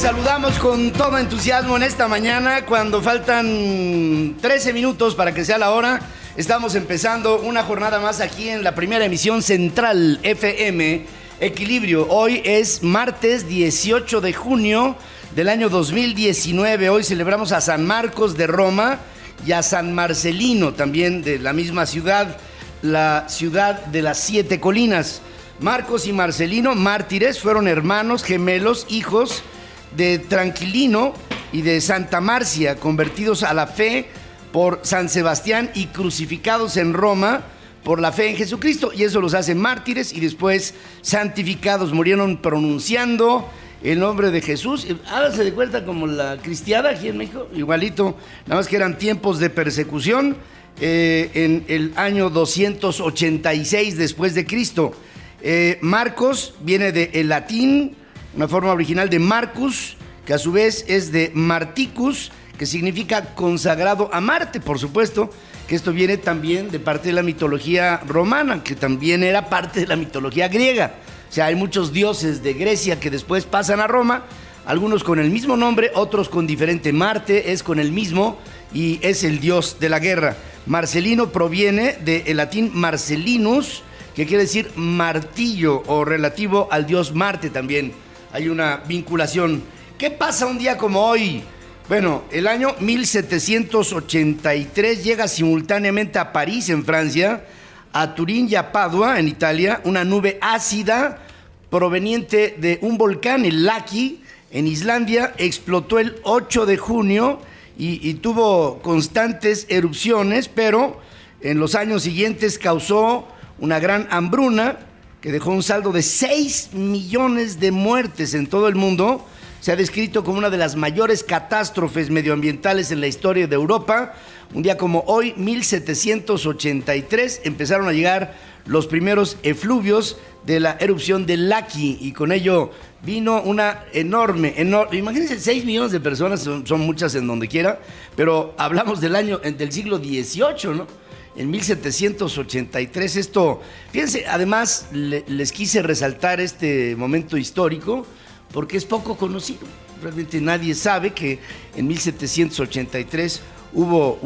saludamos con todo entusiasmo en esta mañana, cuando faltan 13 minutos para que sea la hora. Estamos empezando una jornada más aquí en la primera emisión Central FM Equilibrio. Hoy es martes 18 de junio del año 2019. Hoy celebramos a San Marcos de Roma y a San Marcelino, también de la misma ciudad, la ciudad de las 7 colinas. Marcos y Marcelino, mártires, fueron hermanos gemelos, hijos de Tranquilino y de Santa Marcia, convertidos a la fe por San Sebastián y crucificados en Roma por la fe en Jesucristo, y eso los hace mártires y después santificados. Murieron pronunciando el nombre de Jesús. Háganse de cuenta como la cristiada aquí en México, igualito, nada más que eran tiempos de persecución, en el año 286 después de Cristo. Marcos viene del latín, una forma original de Marcus, que a su vez es de Marticus, que significa consagrado a Marte, por supuesto, que esto viene también de parte de la mitología romana, que también era parte de la mitología griega. O sea, hay muchos dioses de Grecia que después pasan a Roma, algunos con el mismo nombre, otros con diferente. Marte es con el mismo y es el dios de la guerra. Marcelino proviene del latín Marcellinus, que quiere decir martillo, o relativo al dios Marte también. Hay una vinculación. ¿Qué pasa un día como hoy? Bueno, el año 1783 llega simultáneamente a París, en Francia, a Turín y a Padua, en Italia, una nube ácida proveniente de un volcán, el Laki, en Islandia. Explotó el 8 de junio y tuvo constantes erupciones, pero en los años siguientes causó una gran hambruna que dejó un saldo de 6 millones de muertes en todo el mundo. Se ha descrito como una de las mayores catástrofes medioambientales en la historia de Europa. Un día como hoy, 1783, empezaron a llegar los primeros efluvios de la erupción del Laki, y con ello vino una enorme, imagínense, 6 millones de personas, son muchas en donde quiera, pero hablamos del siglo XVIII, ¿no? En 1783 esto, fíjense, además les quise resaltar este momento histórico porque es poco conocido. Realmente nadie sabe que en 1783 hubo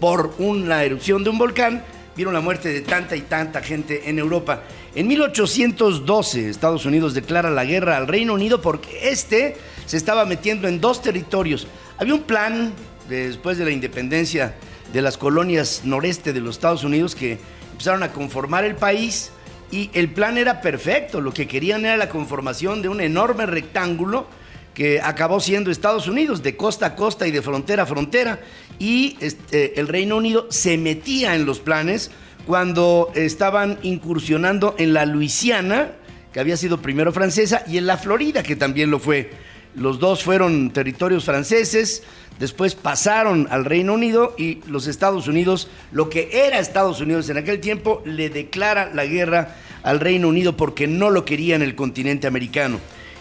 por una erupción de un volcán, vino la muerte de tanta y tanta gente en Europa. En 1812 Estados Unidos declara la guerra al Reino Unido porque se estaba metiendo en 2 territorios. Había un plan después de la independencia de las colonias noreste de los Estados Unidos que empezaron a conformar el país, y el plan era perfecto. Lo que querían era la conformación de un enorme rectángulo que acabó siendo Estados Unidos, de costa a costa y de frontera a frontera, y el Reino Unido se metía en los planes cuando estaban incursionando en la Luisiana, que había sido primero francesa, y en la Florida, que también lo fue. Los dos fueron territorios franceses, después pasaron al Reino Unido, y los Estados Unidos, lo que era Estados Unidos en aquel tiempo, le declara la guerra al Reino Unido porque no lo quería en el continente americano.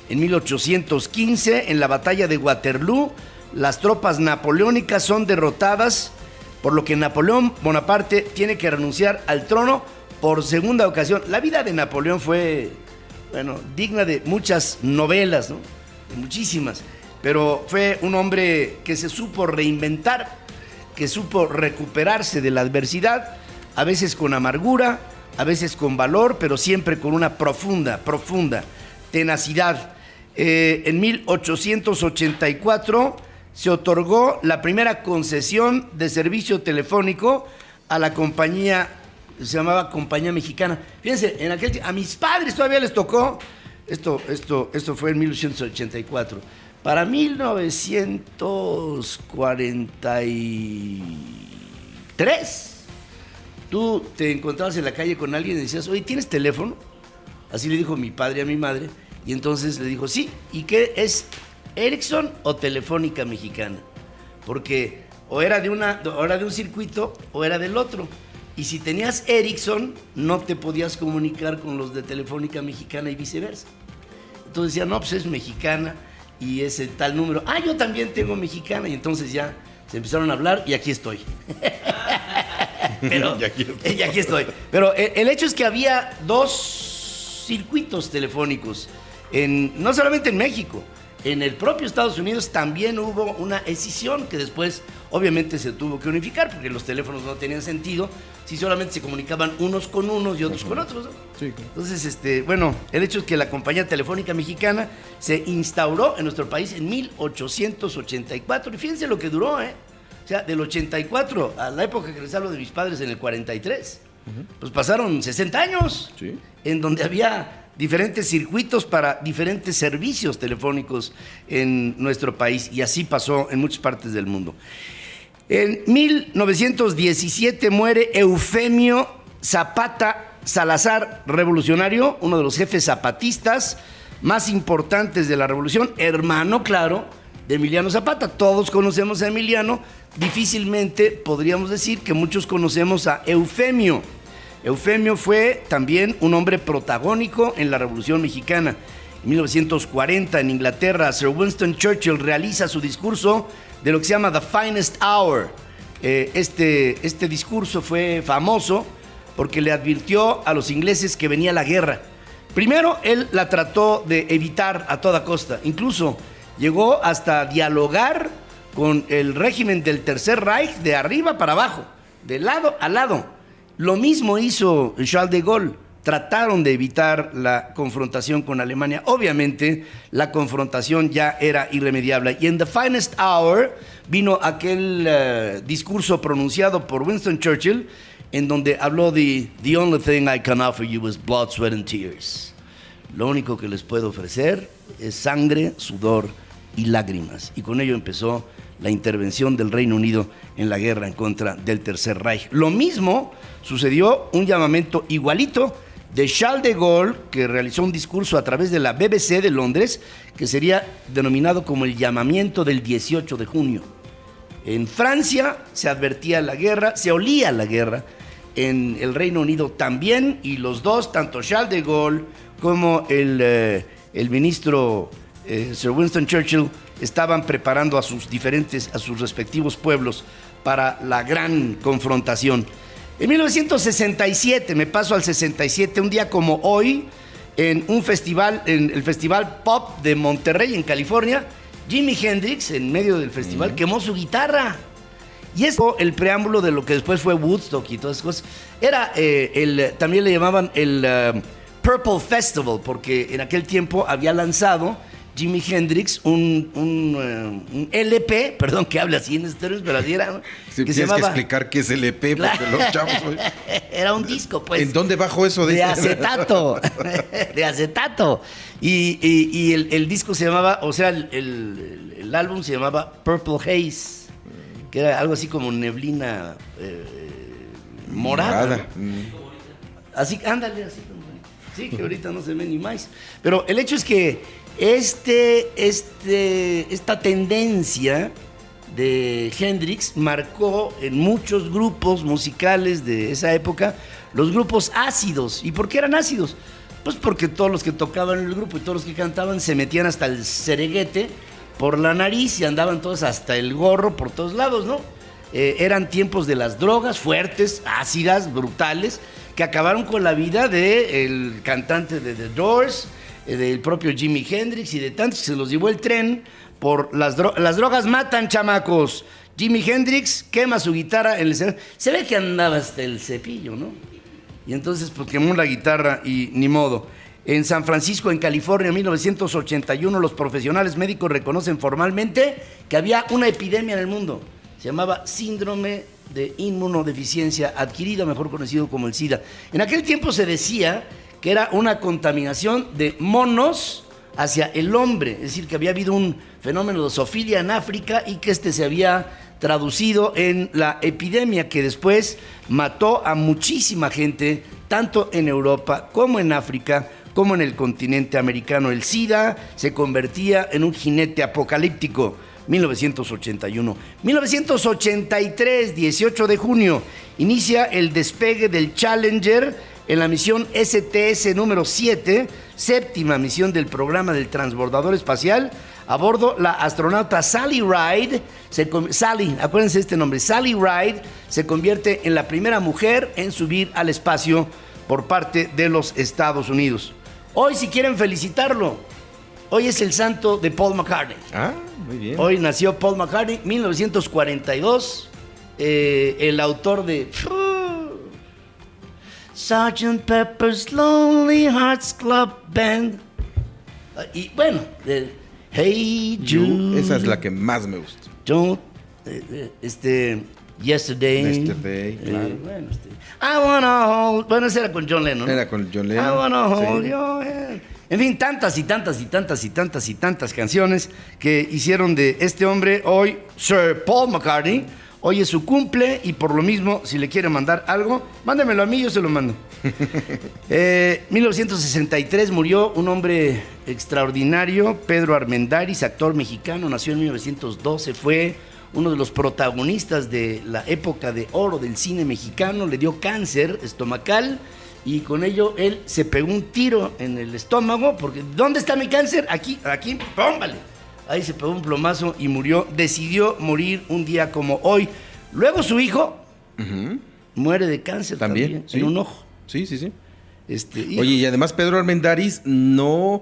En 1815, en la batalla de Waterloo, las tropas napoleónicas son derrotadas, por lo que Napoleón Bonaparte tiene que renunciar al trono por segunda ocasión. La vida de Napoleón fue, digna de muchas novelas, ¿no? Muchísimas, pero fue un hombre que se supo reinventar, que supo recuperarse de la adversidad, a veces con amargura, a veces con valor, pero siempre con una profunda tenacidad. En 1884 se otorgó la primera concesión de servicio telefónico a la compañía, se llamaba Compañía Mexicana. Fíjense, en aquel a mis padres todavía les tocó. Esto fue en 1884. Para 1943, tú te encontrabas en la calle con alguien y decías, oye, ¿tienes teléfono? Así le dijo mi padre a mi madre, y entonces le dijo, sí. ¿Y qué es? ¿Ericsson o Telefónica Mexicana? Porque o era de un circuito o era del otro. Y si tenías Ericsson, no te podías comunicar con los de Telefónica Mexicana y viceversa. Entonces decían, no, pues es mexicana y es el tal número. Ah, yo también tengo mexicana. Y entonces ya se empezaron a hablar y aquí estoy. Pero, y aquí estoy. Pero el hecho es que había 2 circuitos telefónicos, no solamente en México, en el propio Estados Unidos también hubo una escisión que después obviamente se tuvo que unificar porque los teléfonos no tenían sentido si solamente se comunicaban unos con unos y otros con otros, ¿no? Sí, claro. Entonces, bueno, el hecho es que la compañía telefónica mexicana se instauró en nuestro país en 1884 y fíjense lo que duró, ¿eh? O sea, del 84 a la época que les hablo de mis padres en el 43, pues pasaron 60 años, Sí. en donde había diferentes circuitos para diferentes servicios telefónicos en nuestro país y así pasó en muchas partes del mundo. En 1917 muere Eufemio Zapata Salazar, revolucionario, uno de los jefes zapatistas más importantes de la revolución, hermano, claro, de Emiliano Zapata. Todos conocemos a Emiliano, difícilmente podríamos decir que muchos conocemos a Eufemio. Eufemio fue también un hombre protagónico en la Revolución Mexicana. En 1940, en Inglaterra, Sir Winston Churchill realiza su discurso de lo que se llama The Finest Hour. Este discurso fue famoso porque le advirtió a los ingleses que venía la guerra. Primero, él la trató de evitar a toda costa. Incluso llegó hasta dialogar con el régimen del Tercer Reich de arriba para abajo, de lado a lado. Lo mismo hizo Charles de Gaulle. Trataron de evitar la confrontación con Alemania. Obviamente, la confrontación ya era irremediable. Y en The Finest Hour vino aquel discurso pronunciado por Winston Churchill, en donde habló de "The only thing I can offer you is blood, sweat and tears". Lo único que les puedo ofrecer es sangre, sudor y lágrimas. Y con ello empezó la intervención del Reino Unido en la guerra en contra del Tercer Reich. Lo mismo sucedió, un llamamiento igualito de Charles de Gaulle, que realizó un discurso a través de la BBC de Londres, que sería denominado como el llamamiento del 18 de junio. En Francia se advertía la guerra, se olía la guerra, en el Reino Unido también, y los dos, tanto Charles de Gaulle como el ministro Sir Winston Churchill, estaban preparando a sus respectivos pueblos para la gran confrontación. En 1967, me paso al 67, un día como hoy, en un festival, en el Festival Pop de Monterrey, en California, Jimi Hendrix, en medio del festival, quemó su guitarra. Y esto, el preámbulo de lo que después fue Woodstock y todas esas cosas, era también le llamaban el Purple Festival, porque en aquel tiempo había lanzado Jimi Hendrix un LP, perdón que hable así en estéreos, pero así era, ¿no? Sí, que tienes que explicar qué es LP, porque los chavos hoy... Era un disco, pues. ¿En dónde bajó eso? De acetato, de acetato. Y el disco se llamaba, o sea, el álbum se llamaba Purple Haze, que era algo así como neblina morada. ¿No? Así, ándale, así como... Sí, que ahorita no se ve ni más. Pero el hecho es que esta tendencia de Hendrix marcó en muchos grupos musicales de esa época los grupos ácidos. ¿Y por qué eran ácidos? Pues porque todos los que tocaban en el grupo y todos los que cantaban se metían hasta el cereguete por la nariz y andaban todos hasta el gorro por todos lados, ¿no? Eran tiempos de las drogas fuertes, ácidas, brutales, que acabaron con la vida del cantante de The Doors, del propio Jimi Hendrix y de tantos que se los llevó el tren por las drogas matan, chamacos. Jimi Hendrix quema su guitarra en el escenario. Se ve que andaba hasta el cepillo, ¿no? Y entonces pues quemó la guitarra y ni modo. En San Francisco, en California, en 1981, los profesionales médicos reconocen formalmente que había una epidemia en el mundo. Se llamaba síndrome de inmunodeficiencia adquirida, mejor conocido como el SIDA. En aquel tiempo se decía que era una contaminación de monos hacia el hombre, es decir, que había habido un fenómeno de zoofilia en África y que se había traducido en la epidemia que después mató a muchísima gente, tanto en Europa como en África, como en el continente americano. El SIDA se convertía en un jinete apocalíptico. 1981. 1983, 18 de junio, inicia el despegue del Challenger en la misión STS número 7, séptima misión del programa del transbordador espacial. A bordo, la astronauta Sally Ride, acuérdense de este nombre, Sally Ride, se convierte en la primera mujer en subir al espacio por parte de los Estados Unidos. Hoy, si quieren felicitarlo, Hoy es el santo de Paul McCartney. Ah, muy bien. Hoy nació Paul McCartney, 1942. El autor de Sgt. Pepper's Lonely Hearts Club Band. Y bueno, Hey Jude. Esa es la que más me gusta. Don't, Yesterday. Claro. Bueno, I wanna hold. Bueno, ese era con John Lennon. Era con John Lennon. I wanna hold Sí. your hand. En fin, tantas y tantas y tantas y tantas y tantas canciones que hicieron de este hombre hoy, Sir Paul McCartney. Hoy es su cumple y por lo mismo, si le quiere mandar algo, mándemelo a mí, yo se lo mando. 1963 murió un hombre extraordinario, Pedro Armendáriz, actor mexicano, nació en 1912, fue uno de los protagonistas de la época de oro del cine mexicano, le dio cáncer estomacal y con ello él se pegó un tiro en el estómago, porque ¿dónde está mi cáncer? Aquí, póngale. Ahí se pegó un plomazo y murió, decidió morir un día como hoy. Luego su hijo muere de cáncer también sí. en un ojo. Sí. Hijo. Oye, y además Pedro Armendáriz no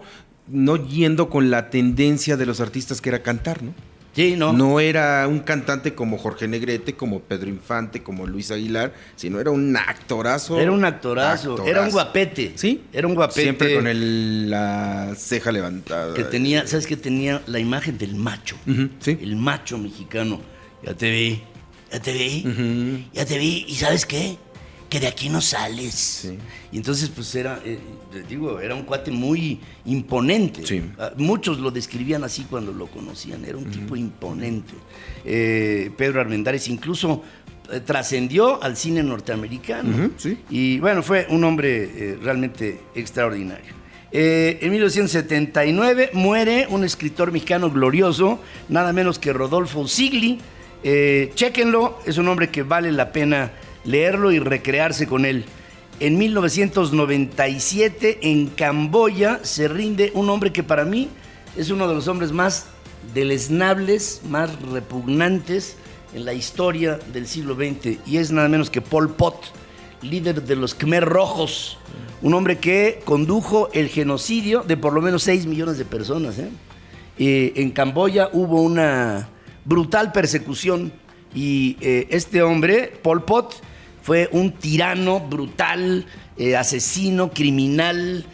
yendo con la tendencia de los artistas que era cantar, ¿no? Sí, no. No era un cantante como Jorge Negrete, como Pedro Infante, como Luis Aguilar, sino era un actorazo. Era un actorazo, era un guapete. Sí. Era un guapete. Siempre con la ceja levantada. Que tenía, ¿sabes qué? Tenía la imagen del macho. Sí. El macho mexicano. Ya te vi. Ya te vi. ¿Y sabes qué? Que de aquí no sales. Sí. Y entonces, pues era, era un cuate muy imponente. Sí. Muchos lo describían así cuando lo conocían. Era un tipo imponente. Pedro Armendáriz incluso trascendió al cine norteamericano. Sí. Y bueno, fue un hombre realmente extraordinario. En 1979 muere un escritor mexicano glorioso, nada menos que Rodolfo Sigli. Chéquenlo, es un hombre que vale la pena leerlo y recrearse con él. En 1997 en Camboya se rinde un hombre que para mí es uno de los hombres más deleznables, más repugnantes en la historia del siglo XX, y es nada menos que Pol Pot, líder de los Khmer Rojos, un hombre que condujo el genocidio de por lo menos 6 millones de personas. En Camboya hubo una brutal persecución y este hombre, Pol Pot, fue un tirano brutal, asesino, criminal,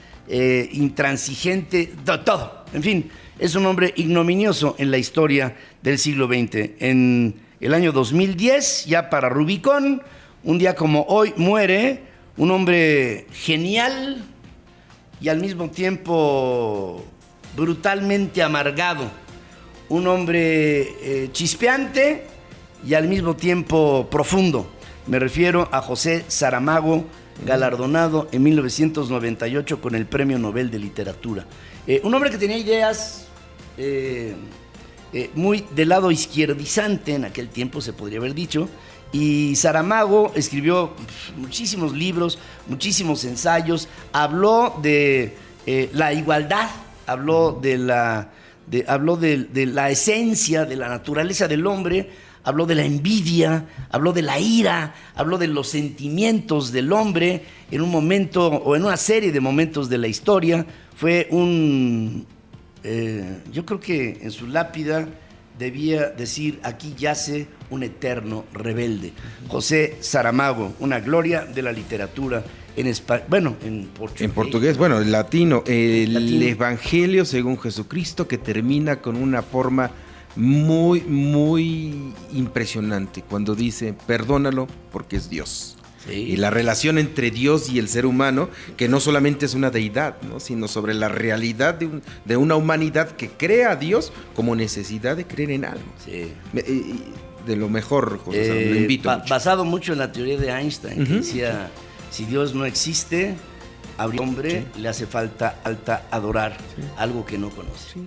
intransigente, todo. En fin, es un hombre ignominioso en la historia del siglo XX. En el año 2010, ya para Rubicón, un día como hoy, muere un hombre genial y al mismo tiempo brutalmente amargado. Un hombre chispeante y al mismo tiempo profundo. Me refiero a José Saramago, galardonado en 1998 con el Premio Nobel de Literatura. Un hombre que tenía ideas muy del lado izquierdizante en aquel tiempo, se podría haber dicho, y Saramago escribió muchísimos libros, muchísimos ensayos, habló de la igualdad, habló de la esencia, de la naturaleza del hombre, habló de la envidia, habló de la ira, habló de los sentimientos del hombre en un momento o en una serie de momentos de la historia. Fue yo creo que en su lápida debía decir: aquí yace un eterno rebelde. José Saramago, una gloria de la literatura en español, bueno, en portugués. En portugués, bueno, en latino. El Latino. Evangelio según Jesucristo, que termina con una forma muy, muy impresionante cuando dice: perdónalo porque es Dios. Sí. Y la relación entre Dios y el ser humano, que no solamente es una deidad, ¿no?, sino sobre la realidad de una humanidad que crea a Dios como necesidad de creer en algo. Sí. De lo mejor, José Sam, lo invito mucho. Basado mucho en la teoría de Einstein, que decía: si Dios no existe, al hombre le hace falta adorar algo que no conoce. Sí.